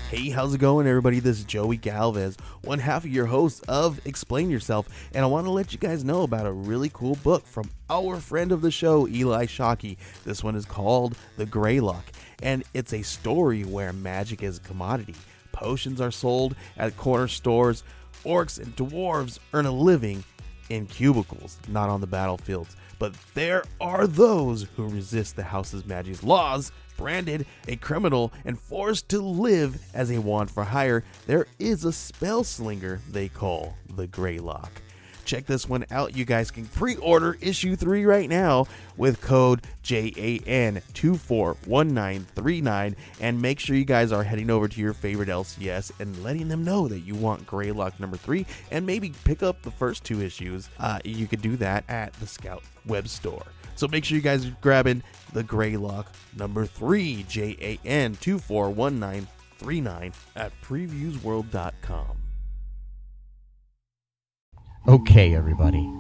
Hey, how's it going, everybody? This is Joey Galvez, one half of your host of Explain Yourself, and I want to let you guys know about a really cool book from our friend of the show, Eli Shockey. This one is called The Greylock, and it's a story where magic is a commodity. Potions are sold at corner stores. Orcs and dwarves earn a living in cubicles, not on the battlefields. But there are those who resist the house's magic's laws. Branded a criminal and forced to live as a wand for hire, there is a spell slinger they call the Greylock. Check this one out. You guys can pre-order issue 3 right now with code JAN241939, and make sure you guys are heading over to your favorite LCS and letting them know that you want Greylock number 3, and maybe pick up the first 2 issues. You could do that at the Scout web store. So make sure you guys are grabbing the Greylock number 3, JAN241939 at previewsworld.com. Okay, everybody.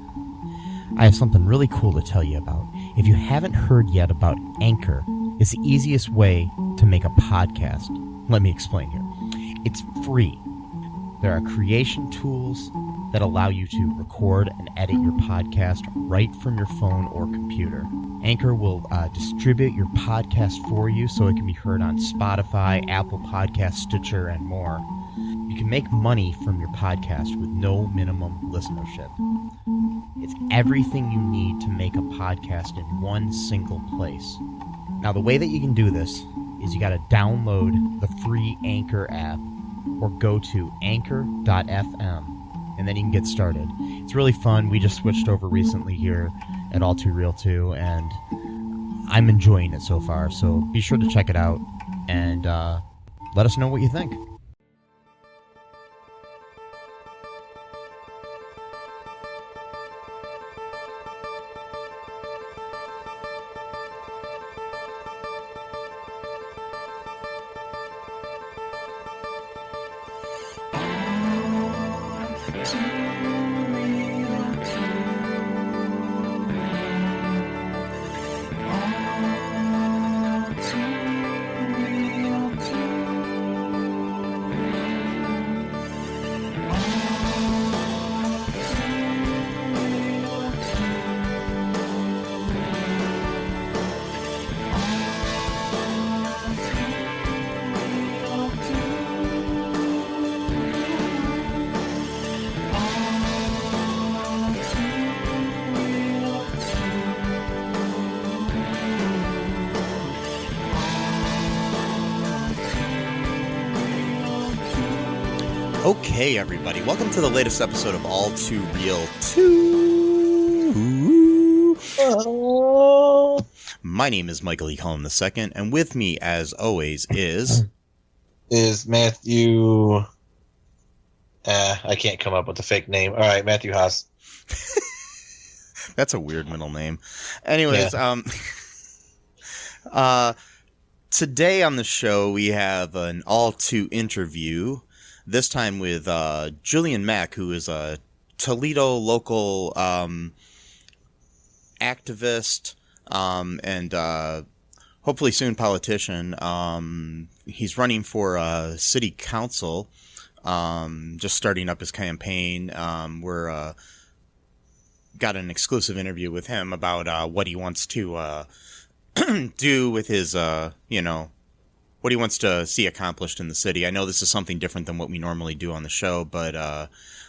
I have something really cool to tell you about. If you haven't heard yet about Anchor, it's the easiest way to make a podcast. Let me explain here. It's free. There are creation tools that allow you to record and edit your podcast right from your phone or computer. Anchor will distribute your podcast for you so it can be heard on Spotify, Apple Podcasts, Stitcher, and more. You can make money from your podcast with no minimum listenership. It's everything you need to make a podcast in one single place. Now, the way that you can do this is you got to download the free Anchor app or go to anchor.fm, and then you can get started. It's really fun. We just switched over recently here at All Too Real 2, and I'm enjoying it so far. So be sure to check it out and let us know what you think. Okay, everybody, welcome to the latest episode of All Too Real 2. My name is Michael E. Cullen II, and with me, as always, is Matthew. I can't come up with a fake name. All right, Matthew Haas. That's a weird middle name. Anyways, today on the show we have an All Too interview. This time with Julian Mack, who is a Toledo local activist and hopefully soon politician. He's running for city council, just starting up his campaign. We're got an exclusive interview with him about what he wants to do with his, what he wants to see accomplished in the city. I know this is something different than what we normally do on the show, but I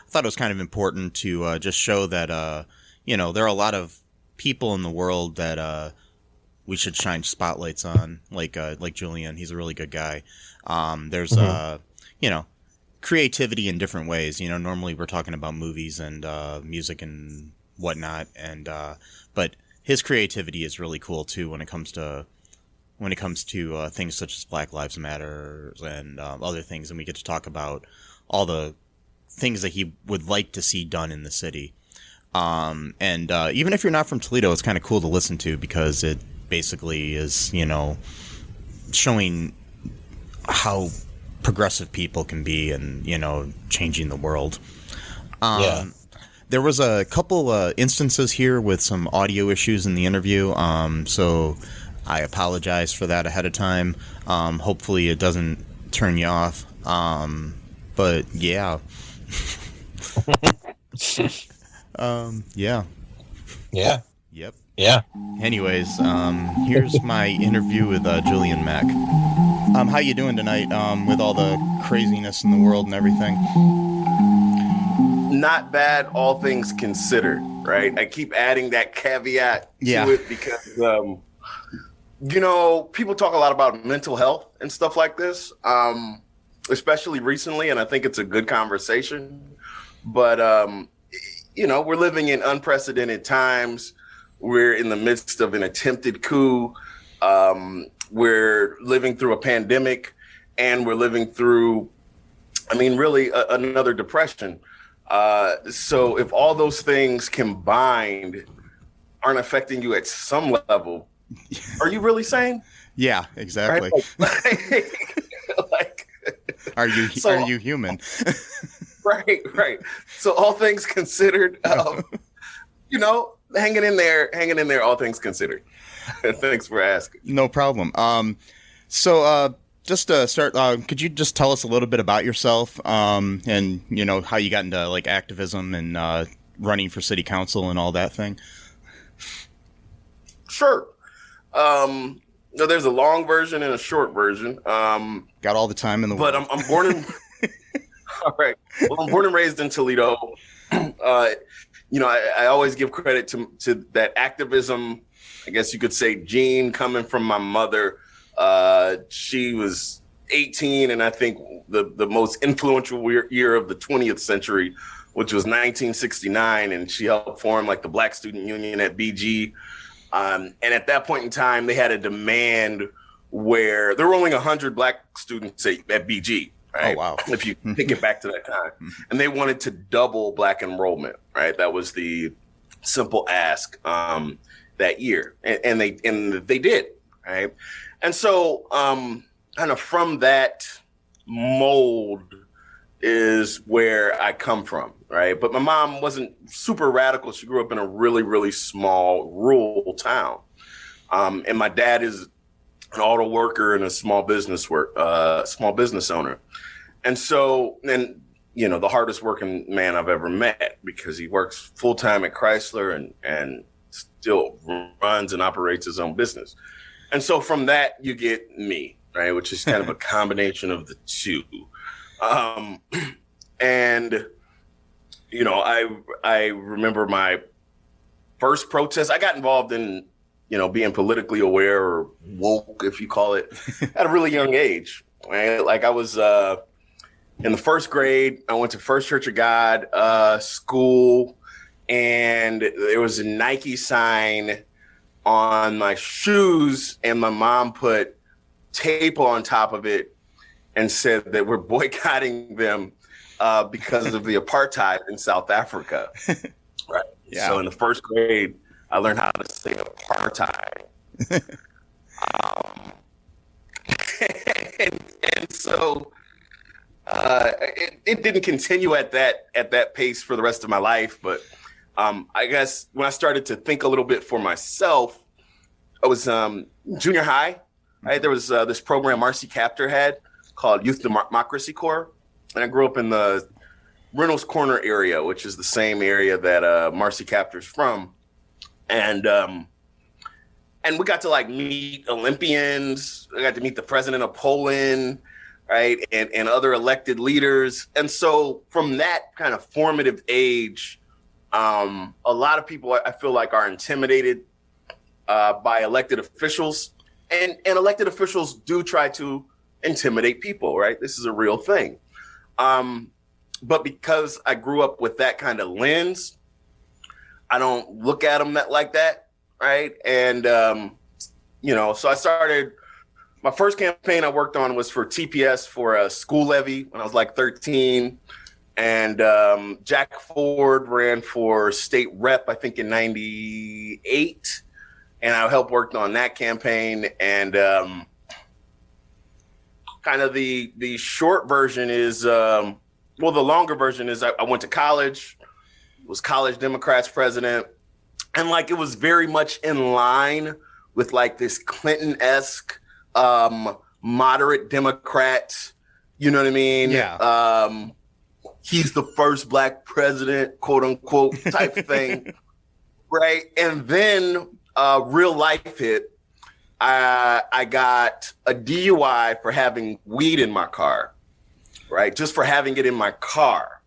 thought it was kind of important to just show that, there are a lot of people in the world that we should shine spotlights on, like Julian. He's a really good guy. There's, creativity in different ways. Normally we're talking about movies and music and whatnot, and but his creativity is really cool, too, when it comes to things such as Black Lives Matter and other things, and we get to talk about all the things that he would like to see done in the city. And even if you're not from Toledo, it's kind of cool to listen to because it basically is, showing how progressive people can be and, changing the world. There was a couple instances here with some audio issues in the interview, so I apologize for that ahead of time. Hopefully it doesn't turn you off. But yeah. Yeah. Yeah. Yep. Yeah. Anyways, here's my interview with Julian Mack. How you doing tonight? With all the craziness in the world and everything. Not bad, all things considered, right? I keep adding that caveat to it because, people talk a lot about mental health and stuff like this, especially recently, and I think it's a good conversation. But, we're living in unprecedented times. We're in the midst of an attempted coup. We're living through a pandemic, and we're living through, really another depression. So if all those things combined aren't affecting you at some level, are you really sane? Yeah, exactly. Right? Are you human? Right. So all things considered, hanging in there, all things considered. Thanks for asking. No problem. So just to start, could you just tell us a little bit about yourself, and how you got into like activism and running for city council and all that thing? Sure. There's a long version and a short version. Got all the time in the world. But I'm born in. All right. Well, I'm born and raised in Toledo. I always give credit to that activism, I guess you could say, gene coming from my mother. She was 18, and I think the most influential year of the 20th century, which was 1969, and she helped form like the Black Student Union at BG. And at that point in time, they had a demand where there were only 100 Black students at BG. Right? Oh, wow. If you think it back to that time. And they wanted to double Black enrollment, right? That was the simple ask that year. And they did, right? And so kind of from that mold is where I come from, right? But my mom wasn't super radical. She grew up in a really, really small rural town. And my dad is an auto worker and a small business owner. And so, the hardest working man I've ever met, because he works full time at Chrysler and still runs and operates his own business. And so from that, you get me, right? Which is kind of a combination of the two. I remember my first protest. I got involved in, being politically aware or woke, if you call it, at a really young age, right? Like I was in the first grade. I went to First Church of God school, and there was a Nike sign on my shoes, and my mom put tape on top of it and said that we're boycotting them because of the apartheid in South Africa. Right. Yeah. So in the first grade, I learned how to say apartheid. And so it didn't continue at that pace for the rest of my life. But I guess when I started to think a little bit for myself, I was junior high. Right, there was this program Marcy Kaptur had called Youth Democracy Corps, and I grew up in the Reynolds Corner area, which is the same area that Marcy Kaptur's from, and we got to like meet Olympians. I got to meet the president of Poland, right, and other elected leaders. And so from that kind of formative age, a lot of people I feel like are intimidated by elected officials. And elected officials do try to intimidate people, right? This is a real thing. But because I grew up with that kind of lens, I don't look at them like that, right? And, so I started, my first campaign I worked on was for TPS for a school levy when I was like 13. And Jack Ford ran for state rep, I think in 98. And I helped work on that campaign. And kind of the short version is, the longer version is I went to college, was college Democrats president. And like, it was very much in line with like this Clinton-esque moderate Democrat You know what I mean? Yeah. He's the first black president, quote unquote, type thing. Right. And then real life hit. I got a DUI for having weed in my car, right? Just for having it in my car.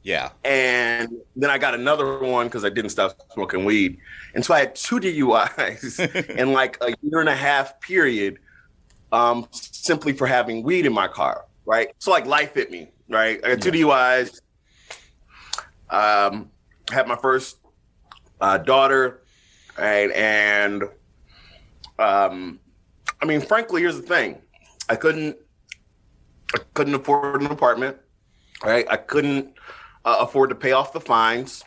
Yeah. And then I got another one because I didn't stop smoking weed. And so I had 2 DUIs in like a year and a half period, simply for having weed in my car, right? So like life hit me, right? I got 2 DUIs, had my first daughter, right? And I mean, frankly, here's the thing. I couldn't afford an apartment, right? I couldn't afford to pay off the fines.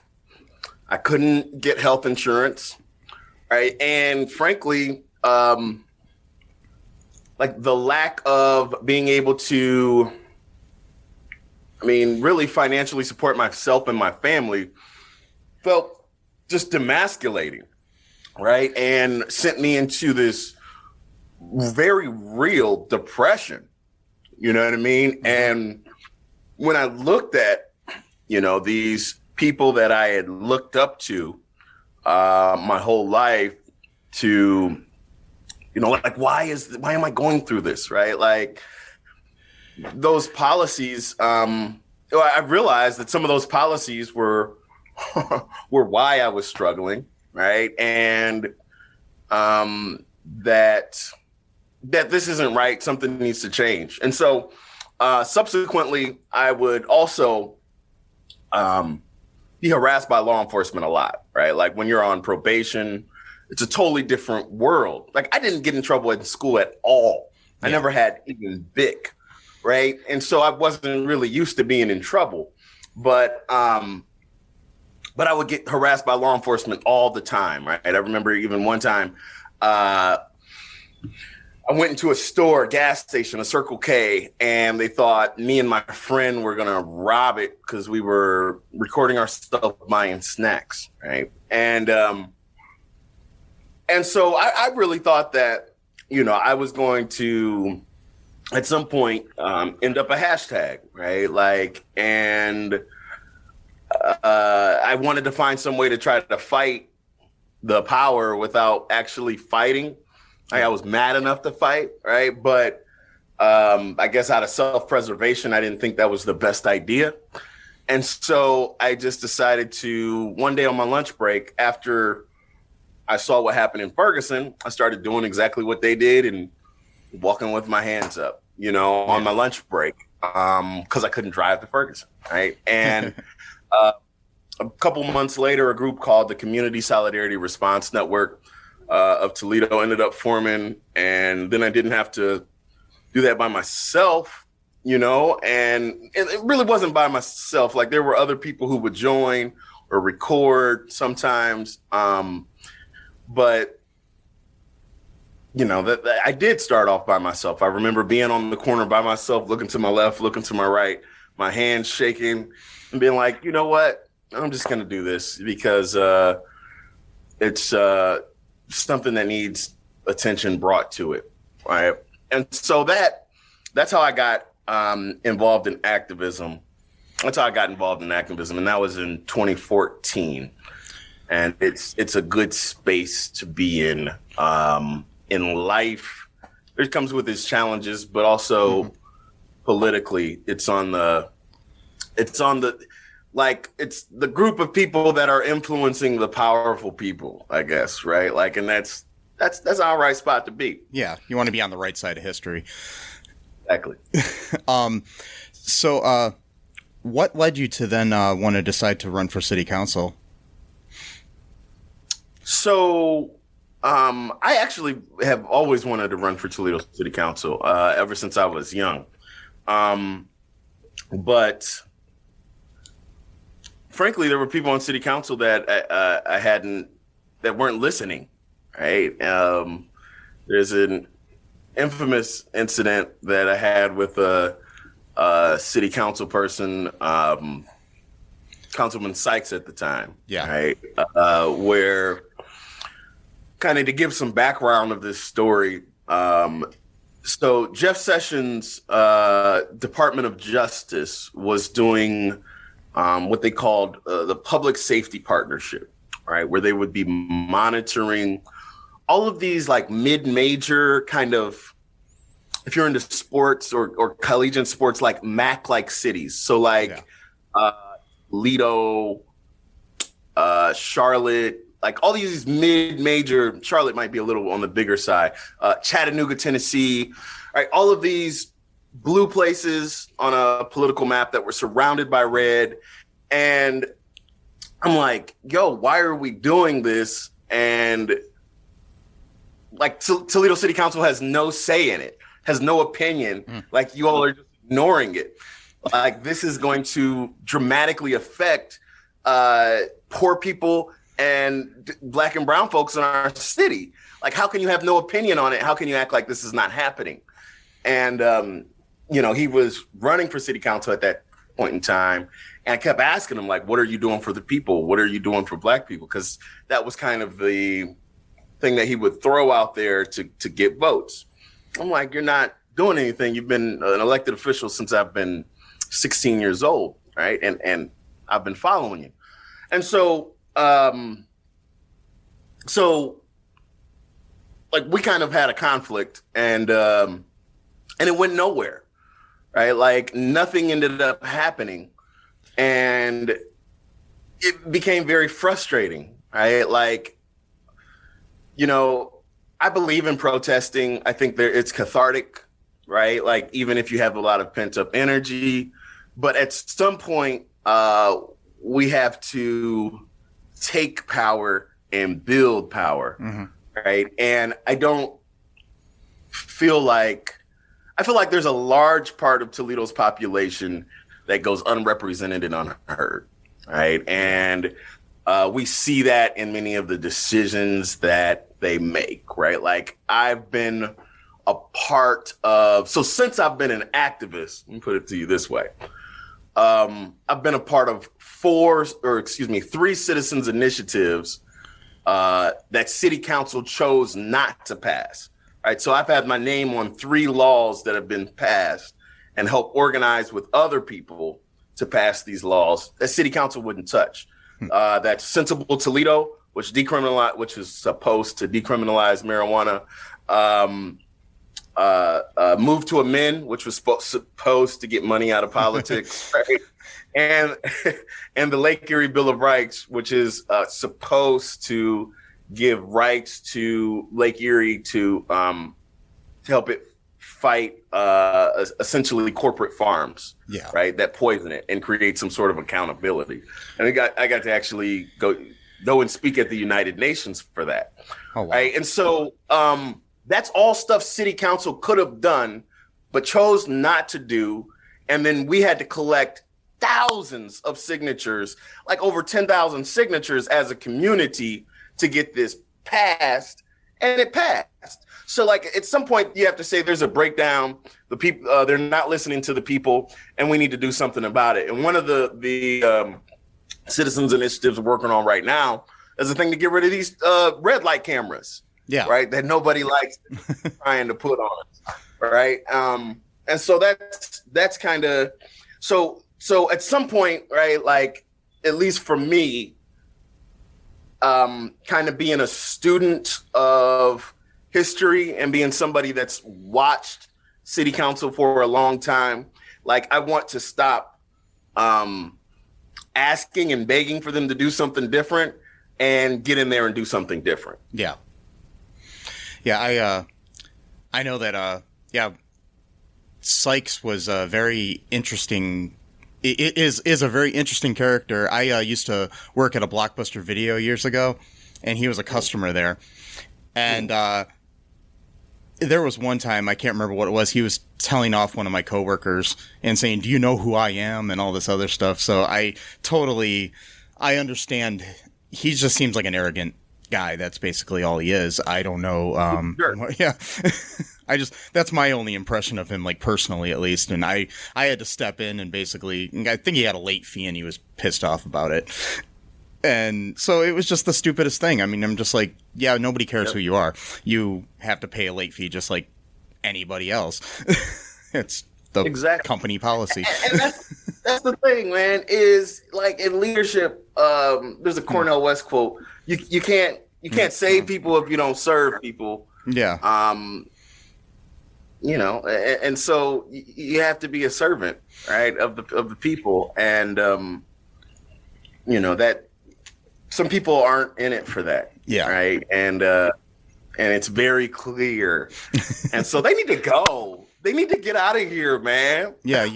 I couldn't get health insurance, right? And frankly, like the lack of being able to, I mean, really financially support myself and my family felt just demasculating, right? And sent me into this very real depression, you know what I mean? And when I looked at, you know, these people that I had looked up to my whole life to, you know, like, why am I going through this, right? Like those policies, I realized that some of those policies were why I was struggling, right? And that this isn't right. Something needs to change. And so subsequently, I would also be harassed by law enforcement a lot, right? Like when you're on probation, it's a totally different world. Like I didn't get in trouble in school at all. I never had even BIC, right? And so I wasn't really used to being in trouble, but I would get harassed by law enforcement all the time, right? I remember even one time I went into a store, a gas station, a Circle K, and they thought me and my friend were going to rob it because we were recording ourselves buying snacks, right? And so I really thought that, you know, I was going to, at some point, end up a hashtag, right? Like, and I wanted to find some way to try to fight the power without actually fighting. Like I was mad enough to fight, right? But I guess out of self-preservation, I didn't think that was the best idea. And so I just decided to, one day on my lunch break, after I saw what happened in Ferguson, I started doing exactly what they did and walking with my hands up, you know, on my lunch break, because I couldn't drive to Ferguson, right? And a couple months later, a group called the Community Solidarity Response Network of Toledo ended up forming, and then I didn't have to do that by myself, you know, and it really wasn't by myself. Like there were other people who would join or record sometimes, but you know, that I did start off by myself. I remember being on the corner by myself, looking to my left, looking to my right, my hands shaking, and being like, you know what, I'm just gonna do this because it's something that needs attention brought to it, right? And so that's how I got involved in activism. That's how I got involved in activism, and that was in 2014. And it's a good space to be in life. It comes with its challenges, but also politically, it's the group of people that are influencing the powerful people, I guess, right? Like, and that's an all right spot to be. Yeah, you want to be on the right side of history. Exactly. So what led you to then want to decide to run for city council? So I actually have always wanted to run for Toledo City Council ever since I was young. But frankly, there were people on city council that that weren't listening, right? There's an infamous incident that I had with a city council person, Councilman Sykes at the time. Yeah. Right. Where, kind of to give some background of this story, So Jeff Sessions' Department of Justice was doing what they called the Public Safety Partnership, right? Where they would be monitoring all of these like mid-major kind of, if you're into sports or collegiate sports, like MAC-like cities. So like Toledo, Charlotte, like all these mid-major, Charlotte might be a little on the bigger side, Chattanooga, Tennessee, right? All of these blue places on a political map that were surrounded by red. And I'm like, yo, why are we doing this? And like Toledo City Council has no say in it, has no opinion. Like you all are just ignoring it. Like this is going to dramatically affect poor people and Black and brown folks in our city. Like, how can you have no opinion on it? How can you act like this is not happening? And, he was running for city council at that point in time. And I kept asking him, like, what are you doing for the people? What are you doing for Black people? Because that was kind of the thing that he would throw out there to get votes. I'm like, you're not doing anything. You've been an elected official since I've been 16 years old, right? And I've been following you. And so, like we kind of had a conflict and it went nowhere, right? Like nothing ended up happening and it became very frustrating, right? Like, I believe in protesting. I think it's cathartic, right? Like even if you have a lot of pent up energy, but at some point, we have to take power and build power, right? And I feel like there's a large part of Toledo's population that goes unrepresented and unheard, right? And we see that in many of the decisions that they make, right? Like I've been a part of, so since I've been an activist, let me put it to you this way. I've been a part of 3 citizens initiatives that city council chose not to pass. Right. So I've had my name on 3 laws that have been passed and helped organize with other people to pass these laws that city council wouldn't touch. That's Sensible Toledo, which is supposed to decriminalize marijuana. Move to Amend, which was supposed to get money out of politics, right? And the Lake Erie Bill of Rights, which is supposed to give rights to Lake Erie to help it fight essentially corporate farms, right, that poison it and create some sort of accountability. And I got to actually go and speak at the United Nations for that. Oh, wow. Right, and so that's all stuff city council could have done, but chose not to do. And then we had to collect thousands of signatures, like over 10,000 signatures as a community to get this passed, and it passed. So like at some point you have to say there's a breakdown. The people, they're not listening to the people, and we need to do something about it. And one of the citizens initiatives we're working on right now is a thing to get rid of these red light cameras. Yeah. Right. That nobody likes trying to put on us. Right. And so that's kind of so at some point, right, like at least for me, kind of being a student of history and being somebody that's watched city council for a long time, like I want to stop asking and begging for them to do something different and get in there and do something different. Yeah. Yeah, I know that, Sykes was a very interesting, it is a very interesting character. I used to work at a Blockbuster Video years ago, and he was a customer there. And there was one time, I can't remember what it was, he was telling off one of my coworkers and saying, "Do you know who I am?" and all this other stuff. So I understand. He just seems like an arrogant guy. That's basically all he is. I don't know. Sure. Yeah. That's my only impression of him, like personally at least. And I had to step in and basically, I think he had a late fee and he was pissed off about it. And so it was just the stupidest thing. I mean, I'm just like, yeah, nobody cares who you are. You have to pay a late fee just like anybody else. It's the Exactly. company policy. And that's the thing, man, is like in leadership, there's a Cornel West quote. You can't save people if you don't serve people. Yeah. And so you have to be a servant, right, of the people. And that some people aren't in it for that. Yeah. Right. And it's very clear. And so they need to go. They need to get out of here, man. Yeah.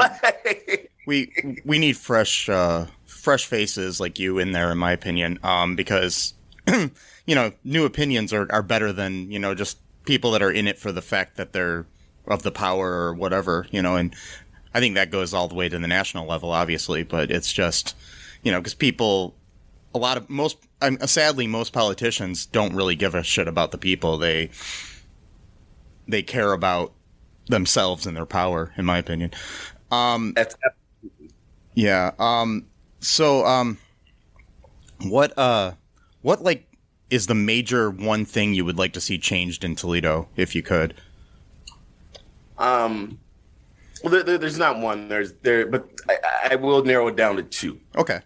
We need fresh faces like you in there, in my opinion, because, new opinions are better than, just people that are in it for the fact that they're of the power or whatever, and I think that goes all the way to the national level, obviously, but it's just, because people, sadly, most politicians don't really give a shit about the people. They care about themselves and their power, in my opinion. That's yeah. What like is the major one thing you would like to see changed in Toledo, if you could? Well, there's not one. But I will narrow it down to two. Okay.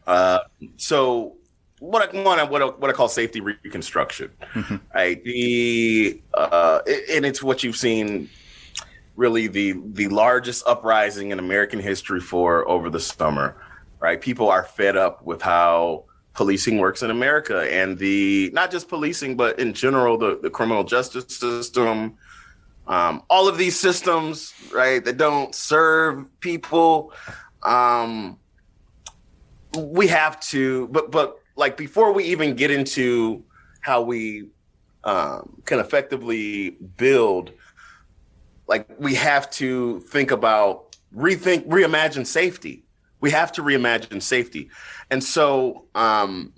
So what I call safety reconstruction, right? And it's what you've seen, really the largest uprising in American history over the summer, right? People are fed up with how policing works in America, and not just policing, but in general, the criminal justice system. All of these systems, right, that don't serve people, we have to, but like before we even get into how we can effectively build, like we have to reimagine safety. We have to reimagine safety. And so I'm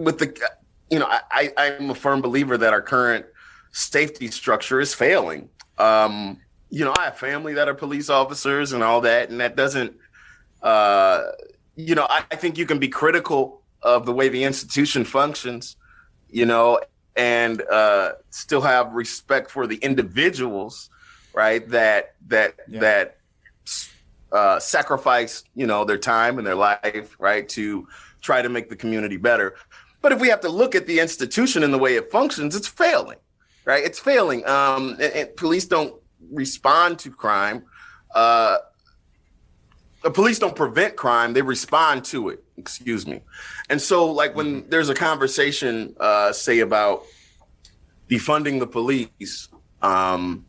a firm believer that our current safety structure is failing. I have family that are police officers and all that, and that doesn't, I think you can be critical of the way the institution functions, and still have respect for the individuals, right, that sacrifice, their time and their life, right, to try to make the community better. But if we have to look at the institution and the way it functions, it's failing. Right, it's failing. And police don't respond to crime. The police don't prevent crime; they respond to it. Excuse me. And so, like when there's a conversation, say about defunding the police, right?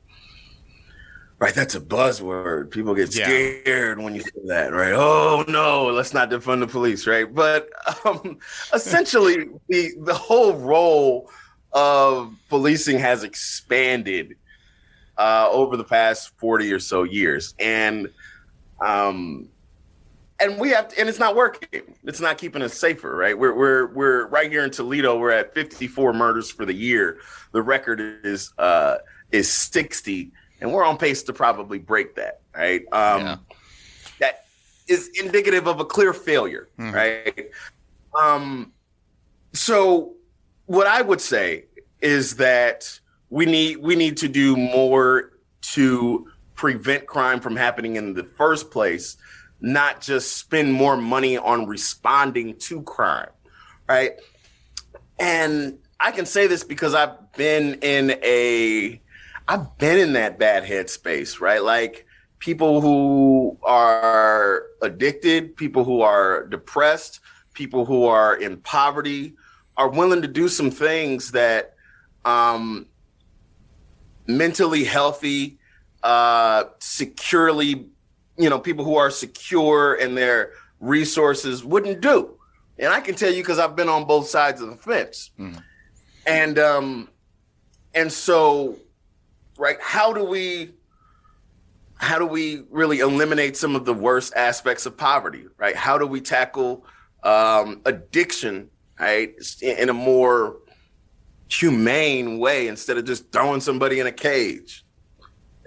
That's a buzzword. People get scared when you say that, right? Oh no, let's not defund the police, right? But essentially, the whole role of policing has expanded over the past 40 or so years, and we have to, and it's not working. It's not keeping us safer, right? We're right here in Toledo. We're at 54 murders for the year. The record is 60, and we're on pace to probably break that, right? That is indicative of a clear failure, right? So what I would say is that we need to do more to prevent crime from happening in the first place, not just spend more money on responding to crime, right? And I can say this because I've been in that bad headspace, right? Like people who are addicted, people who are depressed, people who are in poverty are willing to do some things that mentally healthy, securely, people who are secure in their resources wouldn't do. And I can tell you because I've been on both sides of the fence. And so, right, how do we really eliminate some of the worst aspects of poverty, right? How do we tackle addiction, right, in a more humane way instead of just throwing somebody in a cage?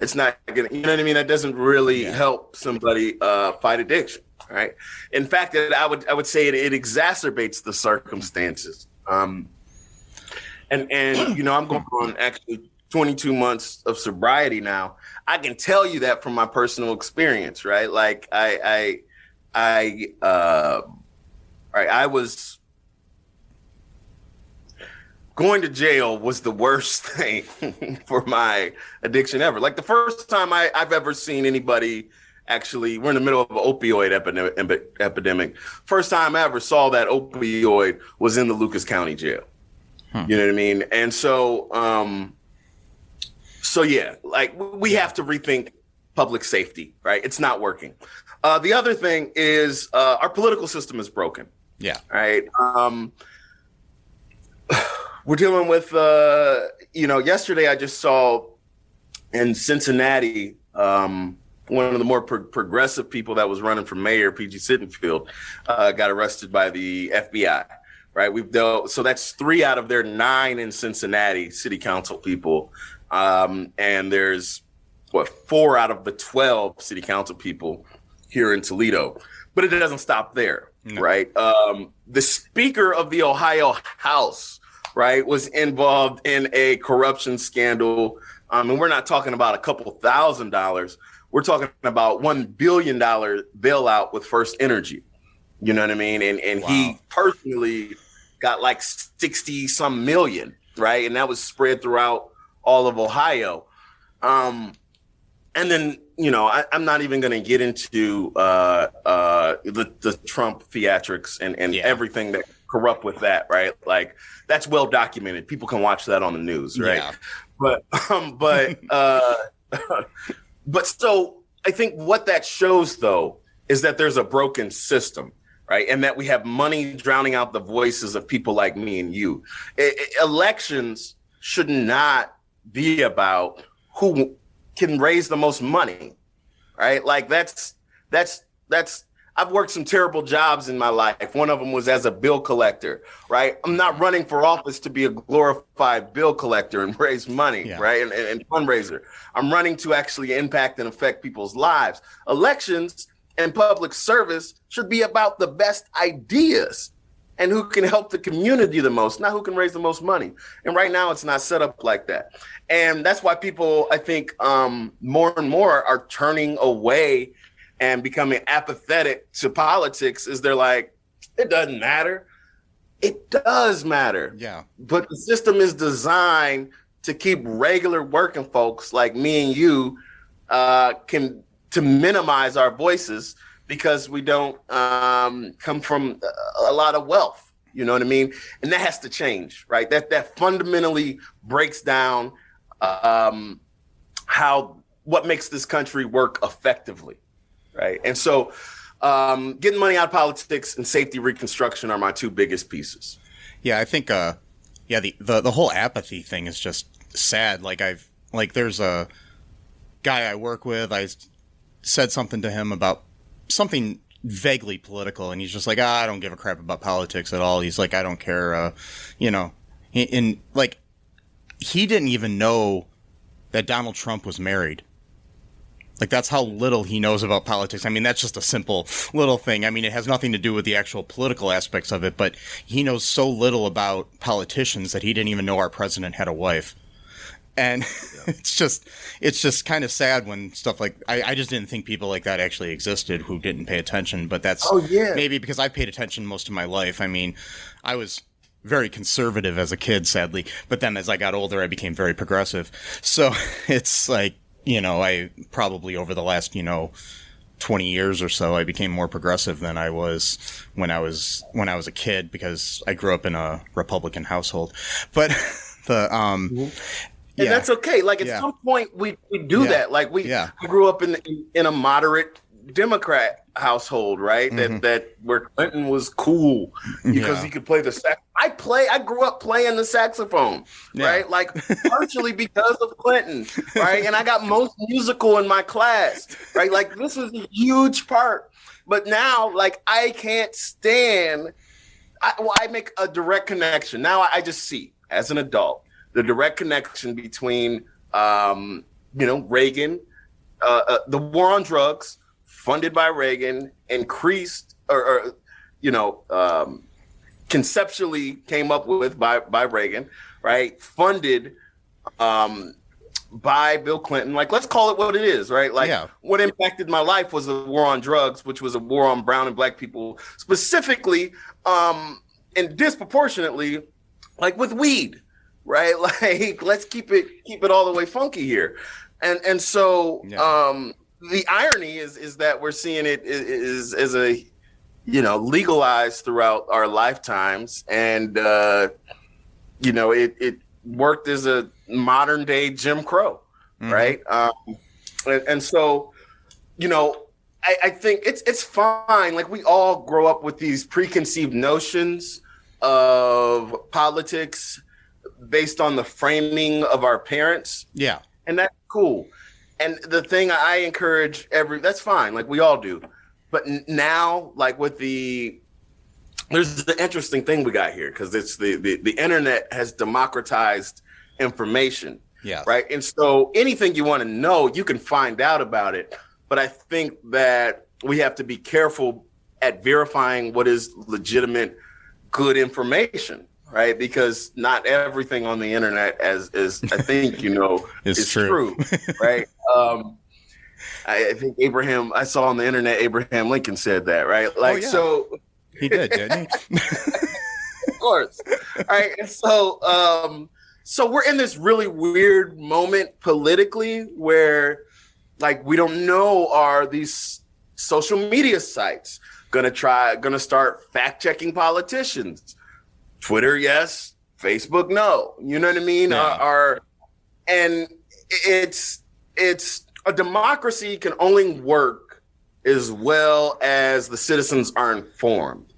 It's not gonna, you know what I mean? That doesn't really help somebody fight addiction, right? In fact, I would say it exacerbates the circumstances. And I'm going on actually 22 months of sobriety now. I can tell you that from my personal experience, right? Like I was going to jail was the worst thing for my addiction ever. Like the first time I've ever seen anybody actually, we're in the middle of an opioid epidemic. First time I ever saw that opioid was in the Lucas County Jail. You know what I mean? And so, yeah, like we have to rethink public safety, right? It's not working. The other thing is our political system is broken. Yeah. Right. We're dealing with, yesterday I just saw in Cincinnati, one of the more progressive people that was running for mayor, P.G. Sittenfield, got arrested by the FBI. Right. So that's 3 out of their 9 in Cincinnati city council people. And there's 4 out of the 12 city council people here in Toledo. But it doesn't stop there. No. Right. The speaker of the Ohio House, right, was involved in a corruption scandal. And we're not talking about a couple $1,000s. We're talking about $1 billion bailout with First Energy. You know what I mean? And wow. He personally got like 60 some million, right? And that was spread throughout all of Ohio. And then, I'm not even going to get into the Trump theatrics and everything that corrupt with that, right? Like that's well documented. People can watch that on the news, right? Yeah. But so I think what that shows, though, is that there's a broken system, right? And that we have money drowning out the voices of people like me and you. Elections should not be about who can raise the most money, right? Like that's I've worked some terrible jobs in my life. One of them was as a bill collector, right? I'm not running for office to be a glorified bill collector and raise money, right? And fundraiser. I'm running to actually impact and affect people's lives. Elections and public service should be about the best ideas and who can help the community the most, not who can raise the most money. And right now it's not set up like that. And that's why people, I think, more and more are turning away and becoming apathetic to politics. Is they're like, it doesn't matter. It does matter. Yeah. But the system is designed to keep regular working folks like me and you to minimize our voices because we don't come from a lot of wealth. You know what I mean? And that has to change, right? That fundamentally breaks down what makes this country work effectively. Right. And so getting money out of politics and safety reconstruction are my 2 biggest pieces. Yeah, I think the whole apathy thing is just sad. There's a guy I work with. I said something to him about something vaguely political, and he's just like, I don't give a crap about politics at all. He's like, I don't care. He didn't even know that Donald Trump was married. Like, that's how little he knows about politics. I mean, that's just a simple little thing. I mean, it has nothing to do with the actual political aspects of it, but he knows so little about politicians that he didn't even know our president had a wife. And it's just kind of sad when stuff like, I just didn't think people like that actually existed who didn't pay attention, but that's maybe because I paid attention most of my life. I mean, I was very conservative as a kid, sadly, but then as I got older, I became very progressive. So it's like, I probably over the last, 20 years or so, I became more progressive than I was when I was a kid because I grew up in a Republican household. But and that's okay. Like at some point we do that. Like we grew up in a moderate Democrat household, right? Mm-hmm. That where Clinton was cool because he could play the sax. I grew up playing the saxophone, right? Like partially because of Clinton, right? And I got most musical in my class, right? Like this was a huge part. But now, like I can't stand. I make a direct connection. Now I just see as an adult the direct connection between, Reagan, the war on drugs. Funded by Reagan, increased conceptually came up with by Reagan, right? Funded by Bill Clinton. Like, let's call it what it is, right? Like, what impacted my life was the war on drugs, which was a war on brown and black people, specifically, and disproportionately, like with weed, right? Like, let's keep it all the way funky here. And so the irony is that we're seeing it is as a, legalized throughout our lifetimes. And, it worked as a modern day Jim Crow, right? And so, I think it's fine. Like, we all grow up with these preconceived notions of politics based on the framing of our parents. Yeah. And that's cool. And the thing I encourage that's fine. Like, we all do. But now, like, there's the interesting thing we got here, because it's the internet has democratized information. Yeah. Right. And so anything you want to know, you can find out about it. But I think that we have to be careful at verifying what is legitimate, good information. Right. Because not everything on the internet, as I think, is true. Right. I think I saw on the internet, Abraham Lincoln said that. Right. Like, so he did, didn't he? Of course. All right. And so we're in this really weird moment politically where, like, we don't know, are these social media sites gonna start fact checking politicians? Twitter, yes. Facebook, no. You know what I mean? Yeah. And it's a democracy can only work as well as the citizens are informed,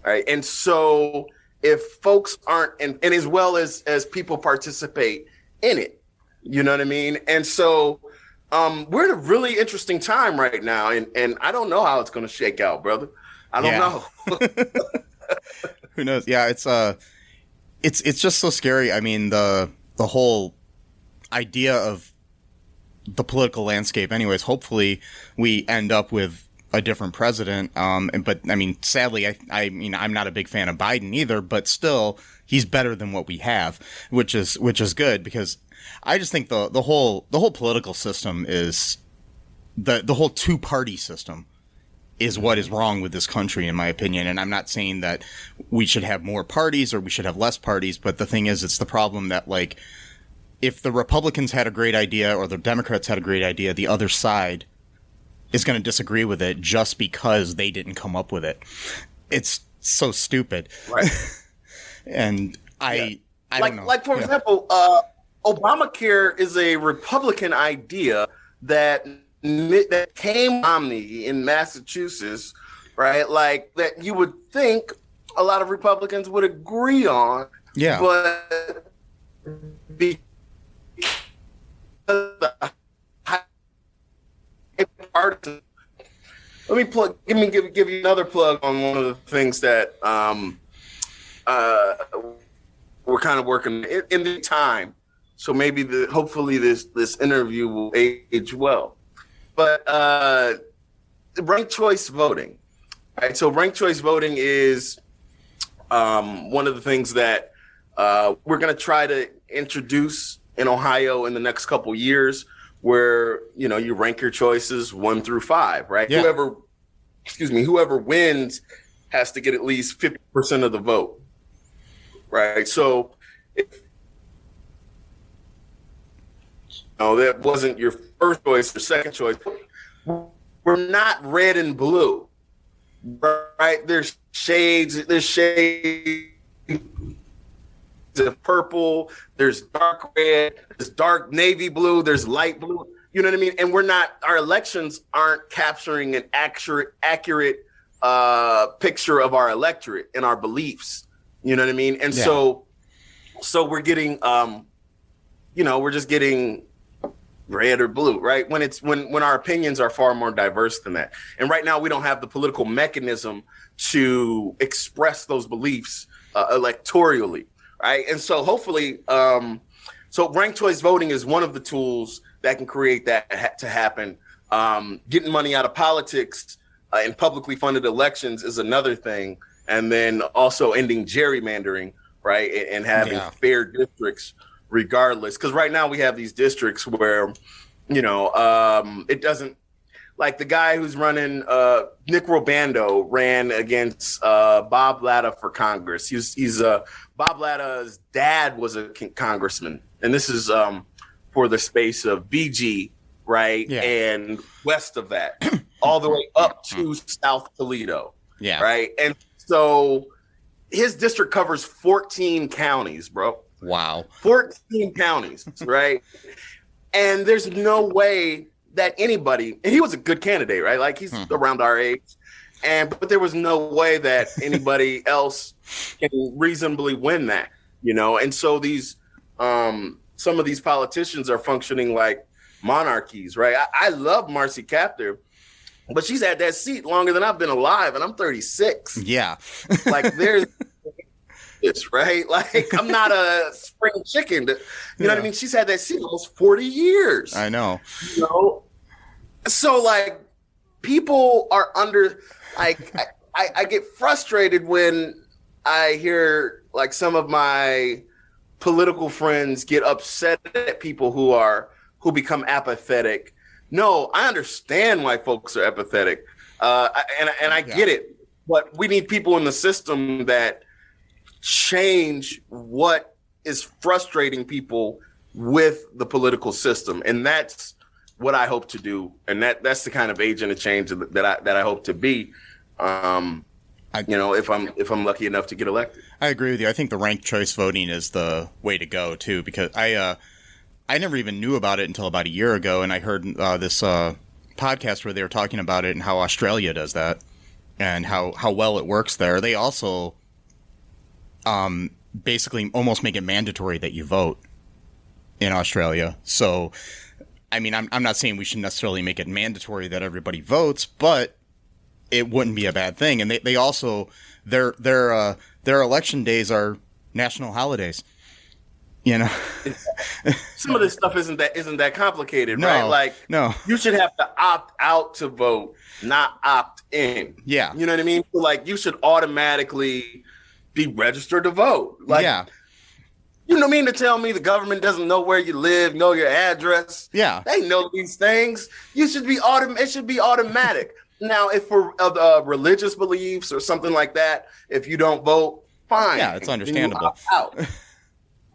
right? And so if folks aren't, and as well as people participate in it, you know what I mean? And so we're in a really interesting time right now, and I don't know how it's going to shake out, brother. I don't know. Who knows? Yeah, it's just so scary. I mean, the whole idea of the political landscape. Anyways, hopefully we end up with a different president. But I mean, sadly, I mean, I'm not a big fan of Biden either. But still, he's better than what we have, which is good, because I just think the whole political system is the whole two-party system is what is wrong with this country, in my opinion. And I'm not saying that we should have more parties or we should have less parties, but the thing is, it's the problem that, like, if the Republicans had a great idea or the Democrats had a great idea, the other side is going to disagree with it just because they didn't come up with it. It's so stupid. Right. And I don't know. Like, for example, Obamacare is a Republican idea that came Omni in Massachusetts, right? Like, that you would think a lot of Republicans would agree on. Yeah. But because the partisan, give you another plug on one of the things that we're kind of working in the time. So maybe hopefully this interview will age well. But ranked choice voting, right? So ranked choice voting is one of the things that we're going to try to introduce in Ohio in the next couple years, where you rank your choices 1 through 5, right? Yeah. Whoever wins has to get at least 50% of the vote, right? So that wasn't your first choice or second choice. We're not red and blue, right? There's shades of purple, there's dark red, there's dark navy blue, there's light blue. You know what I mean? And our elections aren't capturing an accurate picture of our electorate and our beliefs. You know what I mean? And so we're getting, we're just getting red or blue, right? When our opinions are far more diverse than that. And right now we don't have the political mechanism to express those beliefs electorally, right? And so hopefully, so ranked choice voting is one of the tools that can create that to happen. Getting money out of politics in publicly funded elections is another thing. And then also ending gerrymandering, right? And having fair districts, regardless. Because right now we have these districts where, it doesn't, like the guy who's running, Nick Robando ran against Bob Latta for Congress. He's Bob Latta's dad was a congressman, and this is for the space of BG, right? Yeah. And west of that, all the way up to South Toledo. Yeah. Right. And so his district covers 14 counties, bro. Wow. 14 counties, right? And there's no way that anybody, and he was a good candidate, right? Like he's around our age. But there was no way that anybody else can reasonably win that, And so these, some of these politicians are functioning like monarchies, right? I love Marcy Kaptur, but she's had that seat longer than I've been alive, and I'm 36. Yeah. Like there's this, right? Like I'm not a spring chicken. You know what I mean? She's had that seat almost 40 years. I know. So like people are under, like I get frustrated when I hear like some of my political friends get upset at people who become apathetic. No, I understand why folks are apathetic, and I get it. But we need people in the system that change what is frustrating people with the political system, and that's what I hope to do. And that's the kind of agent of change that I hope to be. If I'm lucky enough to get elected. I agree with you. I think the ranked choice voting is the way to go too, because I never even knew about it until about a year ago, and I heard this podcast where they were talking about it and how Australia does that and how well it works there. They also basically almost make it mandatory that you vote in Australia. So, I mean, I'm not saying we should necessarily make it mandatory that everybody votes, but it wouldn't be a bad thing. And they also their election days are national holidays. Some of this stuff isn't that complicated, no, right? Like, no, you should have to opt out to vote, not opt in. Yeah, you know what I mean. Like, you should automatically be registered to vote. Like, yeah, you know what I mean? To tell me the government doesn't know where you live, know your address. Yeah, they know these things. You should be it should be automatic. Now, if for religious beliefs or something like that, if you don't vote, fine. Yeah, it's understandable. Opt out.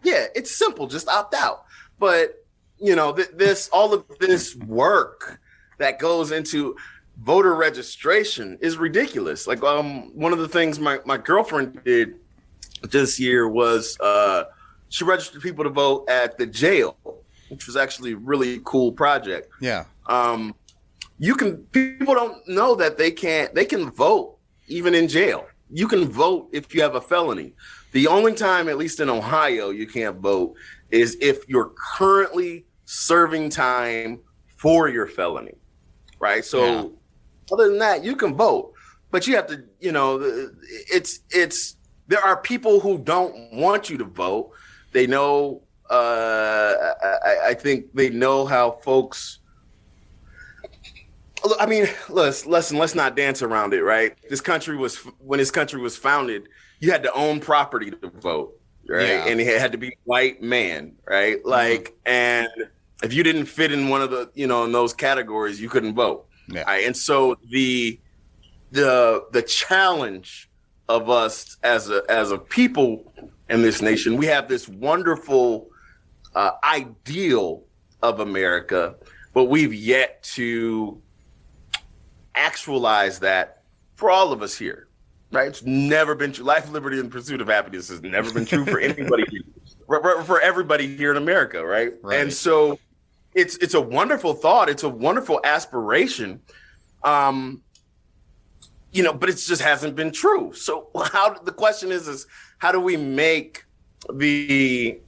Yeah, it's simple. Just opt out. But, all of this work that goes into voter registration is ridiculous. Like, one of the things my girlfriend did this year was she registered people to vote at the jail, which was actually a really cool project. Yeah. People don't know that they can vote even in jail. You can vote if you have a felony. The only time, at least in Ohio, you can't vote is if you're currently serving time for your felony, right? So other than that, you can vote, but you have to, there are people who don't want you to vote. They know, I think they know how folks, I mean, let's not dance around it, right? When this country was founded, you had to own property to vote, right? Yeah. And it had to be a white man, right? Like, and if you didn't fit in one of the, in those categories, you couldn't vote. Yeah. Right? And so the challenge of us as a people in this nation, we have this wonderful ideal of America, but we've yet to actualize that for all of us here. Right, it's never been true. Life, liberty, and pursuit of happiness has never been true for anybody, for everybody here in America, right? And so, it's a wonderful thought. It's a wonderful aspiration, but it just hasn't been true. So, the question is how do we make the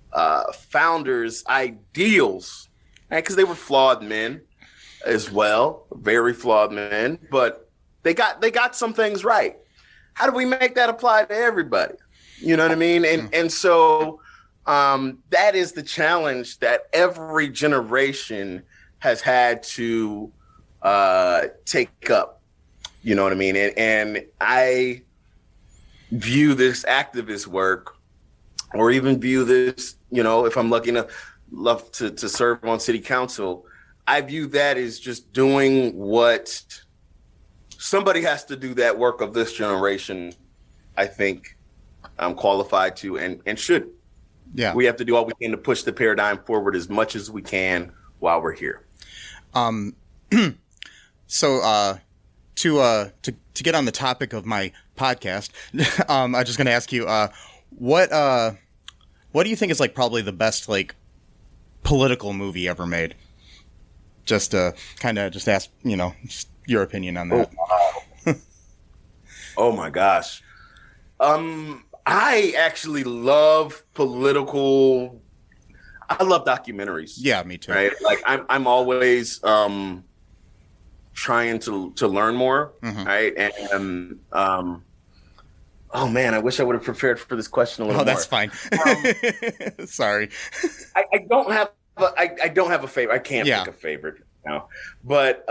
founders' ideals, right? Because they were flawed men as well, very flawed men, but they got some things right. How do we make that apply to everybody? You know what I mean? And so that is the challenge that every generation has had to take up. You know what I mean? And I view this activist work or even view this, if I'm lucky enough love to serve on city council, I view that as just doing what somebody has to do, that work of this generation, I think I'm qualified to and should. Yeah. We have to do all we can to push the paradigm forward as much as we can while we're here. So to get on the topic of my podcast, I'm just going to ask you, what do you think is like probably the best like political movie ever made? Just to kind of just ask, just your opinion on that. Oh, wow. Oh my gosh. I actually love political. I love documentaries. Yeah, me too. Right? Like I'm always trying to learn more. Mm-hmm. Right? And oh man, I wish I would have prepared for this question a little more. Oh, that's fine. Sorry. I don't have a favorite. I can't pick a favorite now. But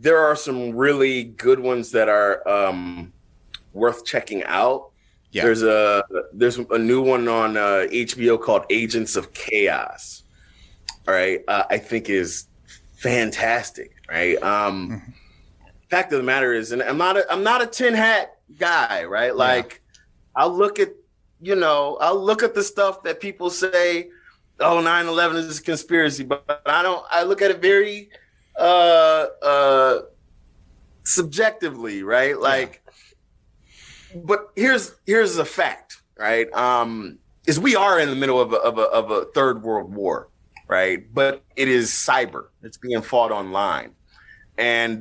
there are some really good ones that are worth checking out. Yeah. There's a new one on HBO called Agents of Chaos. All right, I think is fantastic. Right. Fact of the matter is, and I'm not a tin hat guy. Right. Like I'll look at the stuff that people say, oh, 9/11 is a conspiracy, but I look at it very subjectively. Right. Like. But here's a fact, right? Is we are in the middle of a third world war, right? But it is cyber; it's being fought online, and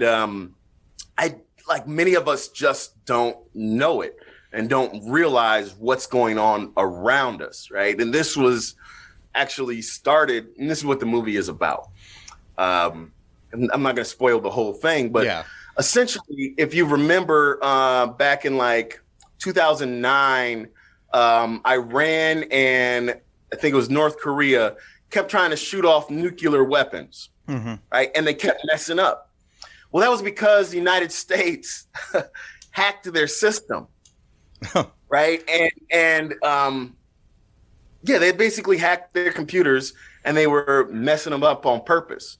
like many of us just don't know it and don't realize what's going on around us, right? And this was actually started, and this is what the movie is about. I'm not going to spoil the whole thing, but essentially, if you remember back in like 2009, Iran and I think it was North Korea kept trying to shoot off nuclear weapons, right? And they kept messing up. Well, that was because the United States hacked their system, right? And they basically hacked their computers and they were messing them up on purpose.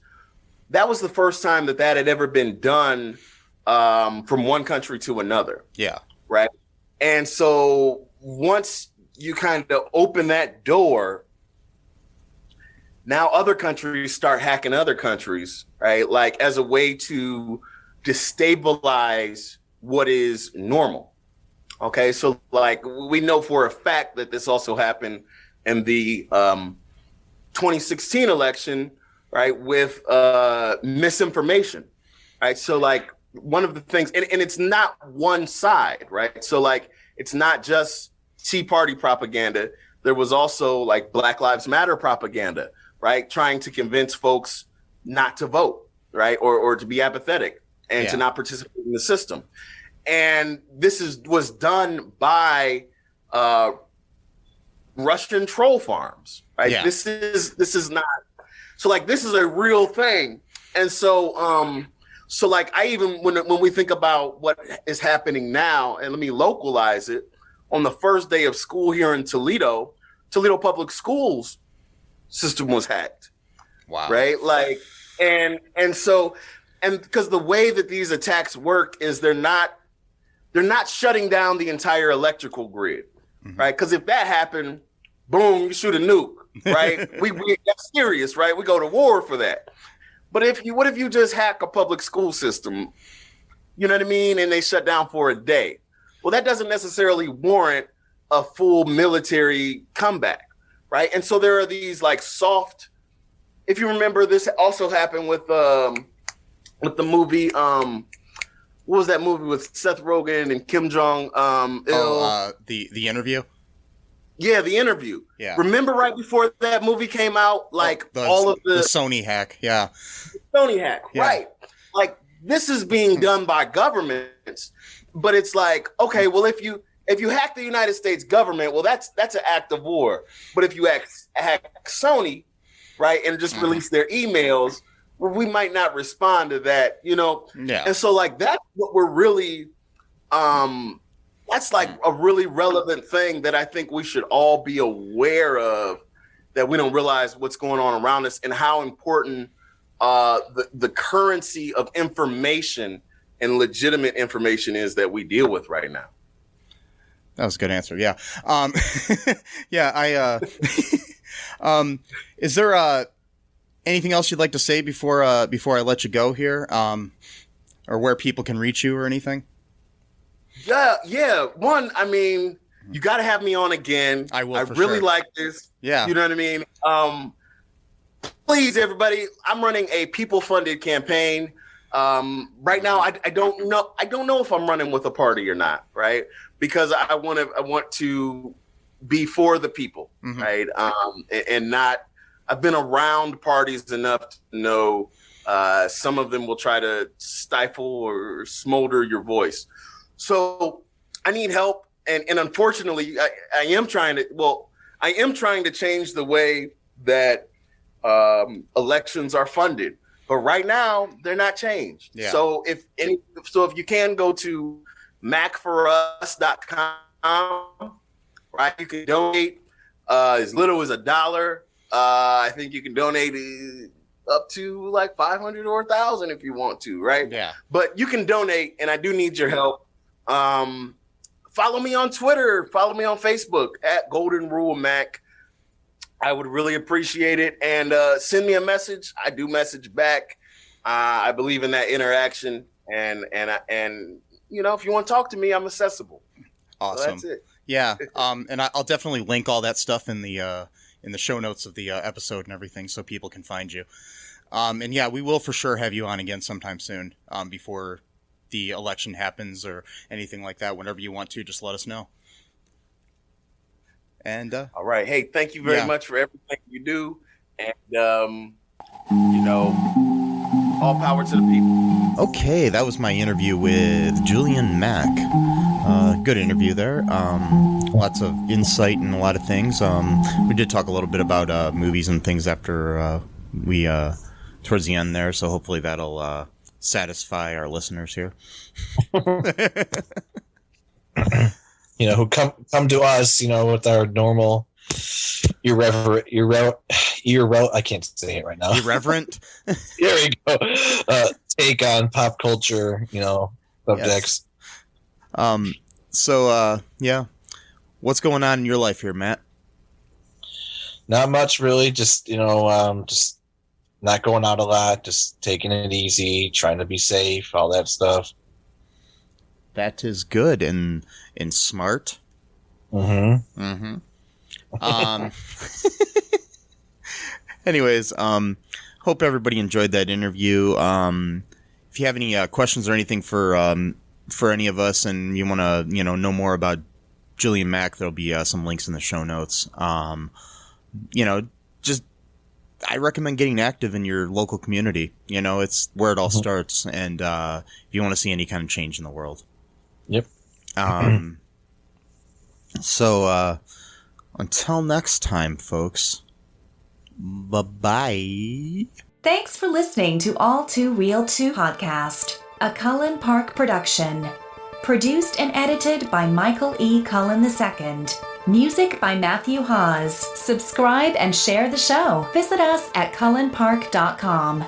That was the first time that had ever been done from one country to another. Yeah. Right. And so once you kind of open that door, now other countries start hacking other countries, right? Like as a way to destabilize what is normal. Okay. So like we know for a fact that this also happened in the 2016 election, right, with misinformation, right? So like one of the things, and it's not one side, right? So like it's not just Tea Party propaganda. There was also like Black Lives Matter propaganda, right? Trying to convince folks not to vote, right? Or to be apathetic and to not participate in the system. And this was done by Russian troll farms, right? Yeah. This is not. So like this is a real thing. And so so like I even when we think about what is happening now, and let me localize it, on the first day of school here in Toledo Public Schools system was hacked. Wow. Right? Like and so because the way that these attacks work is they're not shutting down the entire electrical grid. Right? Because if that happened, boom, you shoot a nuke. Right? That's serious, right? We go to war for that. But what if you just hack a public school system, you know what I mean? And they shut down for a day. Well, that doesn't necessarily warrant a full military comeback, right? And so there are these like soft, if you remember, this also happened with the movie, what was that movie with Seth Rogen and Kim Jong-il? The Interview? Yeah, The Interview. Yeah. Remember right before that movie came out, like all of the Sony hack. Yeah. Sony hack, yeah. Right. Like this is being done by governments, but it's like, okay, well, if you hack the United States government, well, that's an act of war. But if you hack Sony, right, and just release their emails, well, we might not respond to that, you know? Yeah. And so like that's what we're really that's like a really relevant thing that I think we should all be aware of, that we don't realize what's going on around us and how important the currency of information and legitimate information is that we deal with right now. That was a good answer. Yeah. Is there anything else you'd like to say before I let you go here? Or where people can reach you or anything? Yeah. One, I mean, you got to have me on again. I will. I really like this. Yeah. You know what I mean? Please, everybody, I'm running a people-funded campaign. Right now, I don't know if I'm running with a party or not, right? Because I want to be for the people, right? And not. I've been around parties enough to know some of them will try to stifle or smolder your voice. So I need help, and unfortunately, I am trying to change the way that elections are funded. But right now, they're not changed. Yeah. So if you can go to macforus.com, right? You can donate as little as $1. I think you can donate up to like 500 or 1,000 if you want to, right? Yeah. But you can donate, and I do need your help. Follow me on Twitter. Follow me on Facebook at Golden Rule Mac. I would really appreciate it. And send me a message. I do message back. I believe in that interaction. And you know, if you want to talk to me, I'm accessible. Awesome. So that's it. Yeah. And I'll definitely link all that stuff in the show notes of the episode and everything, so people can find you. And yeah, we will for sure have you on again sometime soon, before the election happens or anything like that. Whenever you want to, just let us know. And all right. Hey, thank you very much for everything you do. And you know, all power to the people. Okay, that was my interview with Julian Mack. Good interview there. Lots of insight and a lot of things. We did talk a little bit about movies and things after we towards the end there, so hopefully that'll satisfy our listeners here. You know, who come to us, you know, with our normal irreverent, I can't say it right now. Irreverent. There we go. Take on pop culture, you know, subjects. Yes. Yeah. What's going on in your life here, Matt? Not much, really. Just, you know, just not going out a lot, just taking it easy, trying to be safe, all that stuff. That is good and smart. Mm-hmm. Anyways, hope everybody enjoyed that interview. If you have any questions or anything for any of us, and you want to know more about Julian Mack, there'll be some links in the show notes. Just I recommend getting active in your local community. You know, it's where it all starts, and if you want to see any kind of change in the world. Yep. So until next time, folks. Bye-bye. Thanks for listening to All Too Real 2 podcast, a Cullen Park production. Produced and edited by Michael E. Cullen II. Music by Matthew Hawes. Subscribe and share the show. Visit us at cullenpark.com.